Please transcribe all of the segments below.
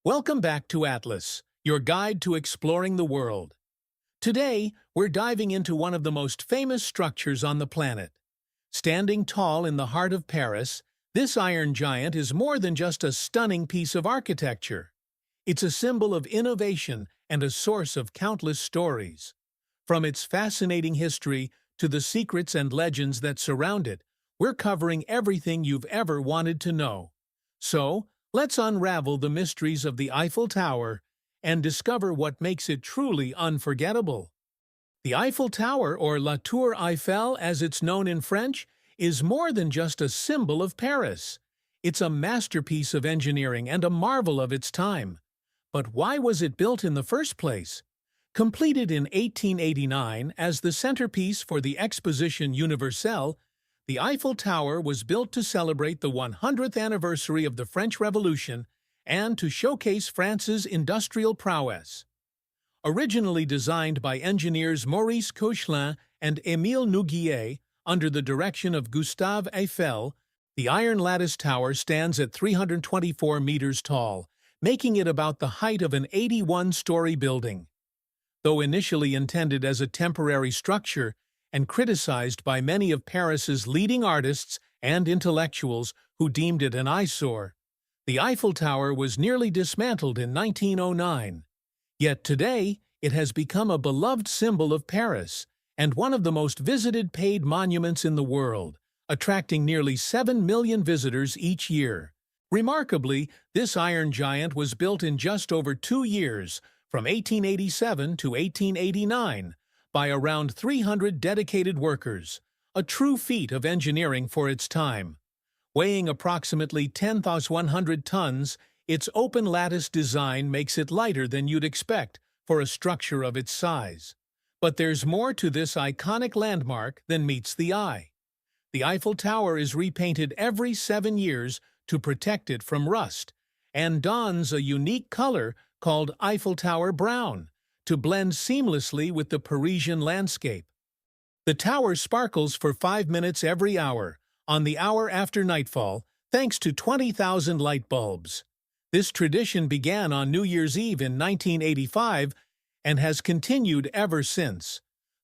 Welcome back to Atlas, your guide to exploring the world. Today, we're diving into one of the most famous structures on the planet. Standing tall in the heart of Paris, this iron giant is more than just a stunning piece of architecture. It's a symbol of innovation and a source of countless stories. From its fascinating history to the secrets and legends that surround it, we're covering everything you've ever wanted to know. So, let's unravel the mysteries of the Eiffel Tower and discover what makes it truly unforgettable. The Eiffel Tower, or La Tour Eiffel as it's known in French, is more than just a symbol of Paris. It's a masterpiece of engineering and a marvel of its time. But why was it built in the first place? Completed in 1889 as the centerpiece for the Exposition Universelle, the Eiffel Tower was built to celebrate the 100th anniversary of the French Revolution and to showcase France's industrial prowess. Originally designed by engineers Maurice Koechlin and Émile Nouguier under the direction of Gustave Eiffel, the iron lattice tower stands at 324 meters tall, making it about the height of an 81-story building. Though initially intended as a temporary structure and criticized by many of Paris's leading artists and intellectuals who deemed it an eyesore, the Eiffel Tower was nearly dismantled in 1909. Yet today, it has become a beloved symbol of Paris and one of the most visited paid monuments in the world, attracting nearly 7 million visitors each year. Remarkably, this iron giant was built in just over 2 years, from 1887 to 1889, by around 300 dedicated workers, a true feat of engineering for its time. Weighing approximately 10,100 tons, its open lattice design makes it lighter than you'd expect for a structure of its size. But there's more to this iconic landmark than meets the eye. The Eiffel Tower is repainted every 7 years to protect it from rust, and dons a unique color called Eiffel Tower Brown to blend seamlessly with the Parisian landscape. The tower sparkles for 5 minutes every hour, on the hour after nightfall, thanks to 20,000 light bulbs. This tradition began on New Year's Eve in 1985 and has continued ever since.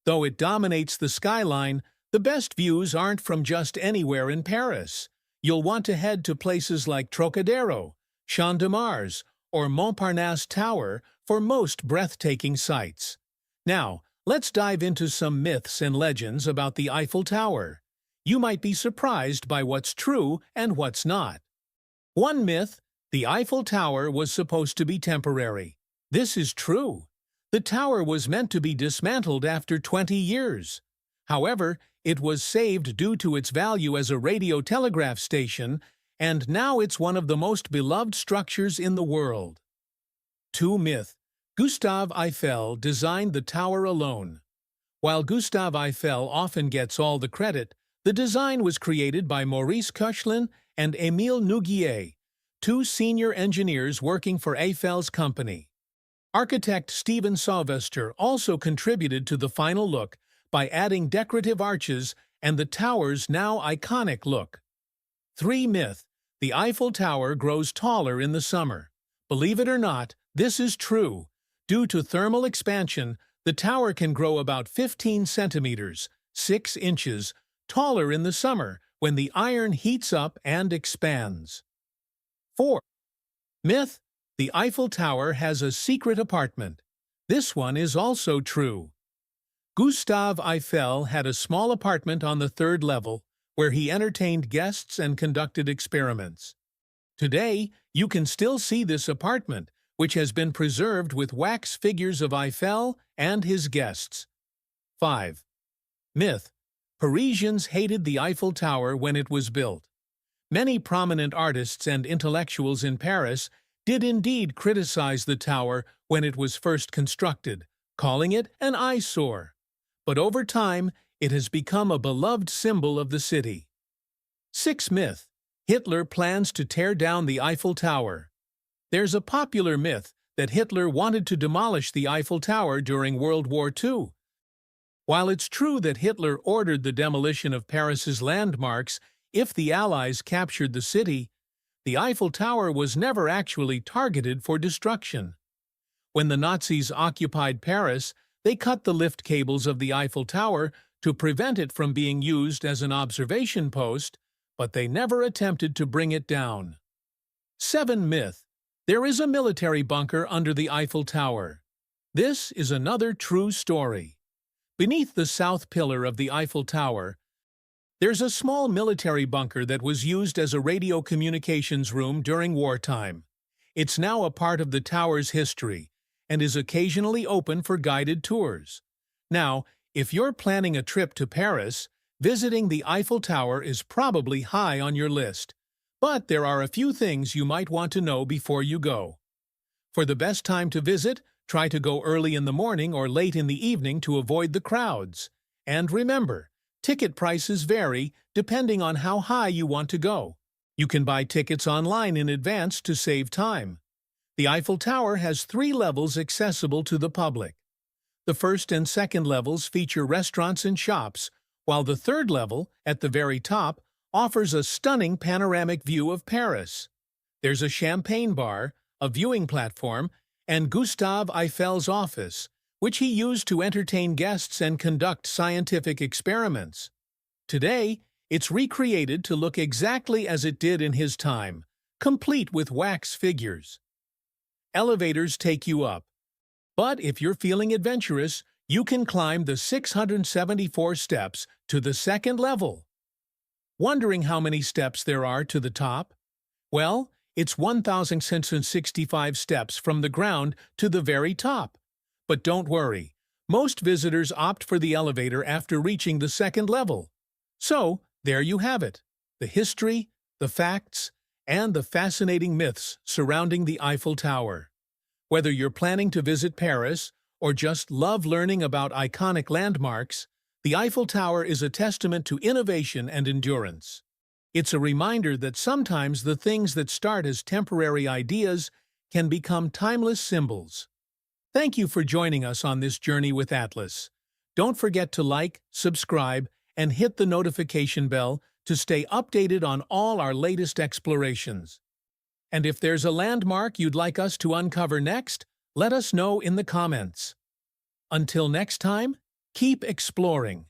Though it dominates the skyline, the best views aren't from just anywhere in Paris. You'll want to head to places like Trocadero, Champ de Mars, or Montparnasse Tower for most breathtaking sights. Now, let's dive into some myths and legends about the Eiffel Tower. You might be surprised by what's true and what's not. One myth: the Eiffel Tower was supposed to be temporary. This is true. The tower was meant to be dismantled after 20 years. However, it was saved due to its value as a radio telegraph station, and now it's one of the most beloved structures in the world. 2 myth: Gustave Eiffel designed the tower alone. While Gustave Eiffel often gets all the credit, the design was created by Maurice Koechlin and Émile Nouguier, 2 senior engineers working for Eiffel's company. Architect Stephen Sylvester also contributed to the final look by adding decorative arches and the tower's now iconic look. 3 myth: the Eiffel Tower grows taller in the summer. Believe it or not, this is true. Due to thermal expansion, the tower can grow about 15 centimeters, 6 inches, taller in the summer when the iron heats up and expands. 4 myth: the Eiffel Tower has a secret apartment. This one is also true. Gustave Eiffel had a small apartment on the 3rd level where he entertained guests and conducted experiments. Today, you can still see this apartment, which has been preserved with wax figures of Eiffel and his guests. 5 myth: Parisians hated the Eiffel Tower when it was built. Many prominent artists and intellectuals in Paris did indeed criticize the tower when it was first constructed, calling it an eyesore. But over time, it has become a beloved symbol of the city. 6 myth: Hitler plans to tear down the Eiffel Tower. There's a popular myth that Hitler wanted to demolish the Eiffel Tower during World War II. While it's true that Hitler ordered the demolition of Paris's landmarks if the Allies captured the city, the Eiffel Tower was never actually targeted for destruction. When the Nazis occupied Paris, they cut the lift cables of the Eiffel Tower to prevent it from being used as an observation post, but they never attempted to bring it down. 7 Myth: there is a military bunker under the Eiffel Tower. This is another true story. Beneath the south pillar of the Eiffel Tower, there's a small military bunker that was used as a radio communications room during wartime. It's now a part of the tower's history and is occasionally open for guided tours. Now, if you're planning a trip to Paris, visiting the Eiffel Tower is probably high on your list. But there are a few things you might want to know before you go. For the best time to visit, try to go early in the morning or late in the evening to avoid the crowds. And remember, ticket prices vary depending on how high you want to go. You can buy tickets online in advance to save time. The Eiffel Tower has 3 levels accessible to the public. The first and second levels feature restaurants and shops, while the third level, at the very top, offers a stunning panoramic view of Paris. There's a champagne bar, a viewing platform, and Gustave Eiffel's office, which he used to entertain guests and conduct scientific experiments. Today, it's recreated to look exactly as it did in his time, complete with wax figures. Elevators take you up. But if you're feeling adventurous, you can climb the 674 steps to the second level. Wondering how many steps there are to the top? Well, it's 1,665 steps from the ground to the very top. But don't worry, most visitors opt for the elevator after reaching the second level. So, there you have it, the history, the facts, and the fascinating myths surrounding the Eiffel Tower. Whether you're planning to visit Paris or just love learning about iconic landmarks, the Eiffel Tower is a testament to innovation and endurance. It's a reminder that sometimes the things that start as temporary ideas can become timeless symbols. Thank you for joining us on this journey with Atlas. Don't forget to like, subscribe, and hit the notification bell to stay updated on all our latest explorations. And if there's a landmark you'd like us to uncover next, let us know in the comments. Until next time, keep exploring.